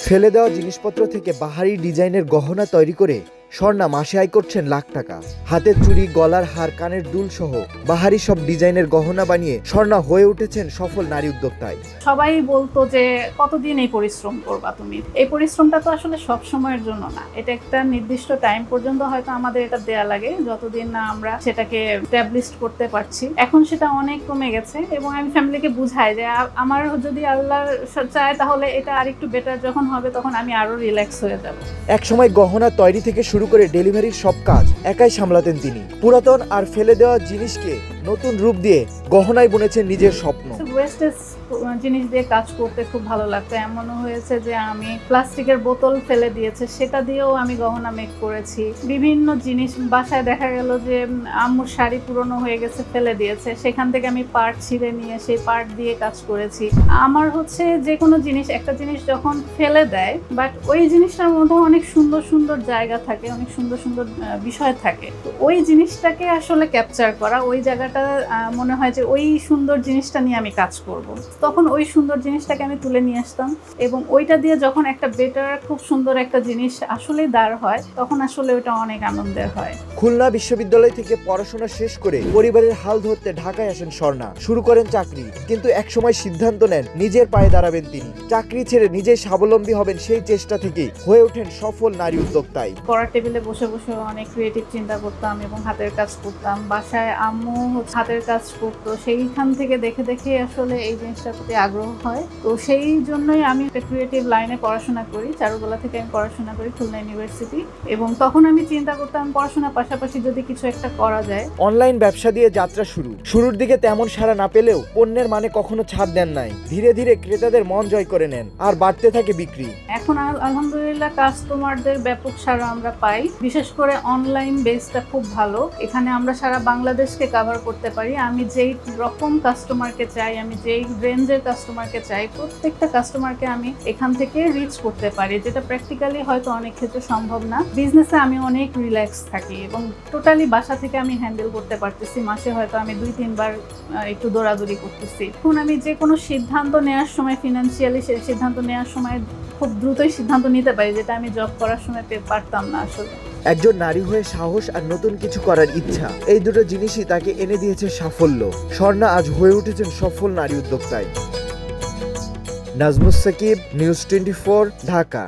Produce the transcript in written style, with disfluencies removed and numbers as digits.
ফেলে দেওয়া জিনিসপত্র থেকে বাহারি ডিজাইনের গহনা তৈরি করে স্বর্ণা মাসে আয় করছেন লাখ টাকা। হাতের চুড়ি, গলার হার, কানের দুল সহ বাহারি সব ডিজাইনের গহনা বানিয়ে স্বর্ণা হয়ে উঠেছেন সফল নারী উদ্যোক্তায়। সবাই বলতো যে কতদিন এই পরিশ্রম করবা তুমি। এই পরিশ্রমটা তো আসলে সব সময়ের জন্য না, এটা একটা নির্দিষ্ট টাইম পর্যন্ত হয়তো আমাদের এটা দেয়া লাগে, যতদিন না আমরা সেটাকে এস্টাবলিশ করতে পারছি। এখন সেটা অনেক কমে গেছে এবং আমি ফ্যামিলিকে বুঝাই যে আমার যদি আল্লাহ চায় তাহলে এটা আরেকটু বেটার যখন হবে তখন আমি আরো রিল্যাক্স হয়ে যাব। একসময় গহনা তৈরি থেকে শুরু করে ডেলিভারির সব কাজ একাই সামলাতেন তিনি। পুরাতন আর ফেলে দেওয়া জিনিসকে নতুন রূপ দিয়ে গহনায় বুনেছেন নিজের স্বপ্ন। ওয়েস্টেজ জিনিস দিয়ে কাজ করতে খুব ভালো লাগতো। এমনও হয়েছে যে আমি প্লাস্টিকের বোতল ফেলে দিয়েছে সেটা দিয়েও আমি গহনা মেক করেছি। বিভিন্ন জিনিস বাসায় দেখা গেল যে আম্মুর শাড়ি পুরনো হয়ে গেছে ফেলে দিয়েছে, সেখান থেকে আমি পার্ট ছিঁড়ে নিয়ে সেই পার্ট দিয়ে কাজ করেছি। আমার হচ্ছে যে কোনো জিনিস, একটা জিনিস যখন ফেলে দেয় বাট ওই জিনিসটার মধ্যে অনেক সুন্দর সুন্দর জায়গা থাকে, অনেক সুন্দর সুন্দর বিষয় থাকে, তো ওই জিনিসটাকে আসলে ক্যাপচার করা, ওই জায়গাটা মনে হয় যে ওই সুন্দর জিনিসটা নিয়ে আমি কাজ করব। তখন ওই সুন্দর জিনিসটাকে আমি তুলে নিয়ে আসতাম এবং ওইটা দিয়ে যখন একটা বেটার খুব সুন্দর একটা জিনিস আসলে দাঁড় হয় তখন আসলে ওটা অনেক আনন্দের হয়। খুলনা বিশ্ববিদ্যালয় থেকে পড়াশোনা শেষ করে পরিবারের হাল ধরতে ঢাকায় আসেন স্বর্ণা। শুরু করেন চাকরি, কিন্তু একসময় সিদ্ধান্ত নেন নিজের পায়ে দাঁড়াবেন তিনি। চাকরি ছেড়ে নিজেই স্বাবলম্বী হবেন, সেই চেষ্টা থেকেই হয়ে ওঠেন সফল নারী উদ্যোক্তায়। পড়ার টেবিলে বসে বসে অনেক ক্রিয়েটিভ চিন্তা করতাম এবং হাতের কাজ করতাম। বাসায় আম্মু হাতের কাজ করতো, সেইখান থেকে দেখে দেখে আসলে এই জিনিসটার প্রতি আগ্রহ হয়। তো সেই জন্যই আমি একটা ক্রিয়েটিভ লাইনে পড়াশোনা করি। চারুকলা থেকে আমি পড়াশোনা করি খুলনা ইউনিভার্সিটি, এবং তখন আমি চিন্তা করতাম পড়াশোনার পাশাপাশি যদি কিছু একটা করা যায়। অনলাইন ব্যবসা দিয়ে যাত্রা শুরু। শুরুর দিকে তেমন সাড়া না পেলেও পণ্যের মানে কখনো ছাড় দেন নাই। ধীরে ধীরে ক্রেতাদের মন জয় করে নেন আর বাড়তে থাকে বিক্রি। এখন আলহামদুলিল্লাহ কাস্টমারদের ব্যাপক সাড়া আমরা পাই। বিশেষ করে অনলাইন বেসটা খুব ভালো। এখানে আমরা সারা বাংলাদেশকে কভার করতে পারি। আমি যেই রকম কাস্টমারকে চাই, আমি যেই রেঞ্জের কাস্টমারকে চাই, প্রত্যেকটা কাস্টমারকে আমি এখান থেকে রিচ করতে পারি, যেটা প্র্যাকটিক্যালি হয়তো অনেক ক্ষেত্রে সম্ভব না। বিজনেসে আমি অনেক রিল্যাক্স থাকি এবং টোটালি বাসা থেকে আমি হ্যান্ডেল করতে পারতেছি। মাসে হয়তো আমি 2-3 বার একটু দৌড়াদৌড়ি করতেছি। এখন আমি যে কোনো সিদ্ধান্ত নেওয়ার সময়, ফিনান্সিয়ালি সিদ্ধান্ত নেওয়ার সময় খুব দ্রুতই সিদ্ধান্ত নিতে পারি, যেটা আমি জব করার সময় পারতাম না আসলে। একজন নারী হয়ে সাহস আর নতুন কিছু করার ইচ্ছা, এই দুটো জিনিসই তাকে এনে দিয়েছে সাফল্য। স্বর্ণা আজ হয়ে উঠেছেন সফল নারী উদ্যোক্তায়। নাজমুস সাকিব, নিউজ 24, ঢাকা।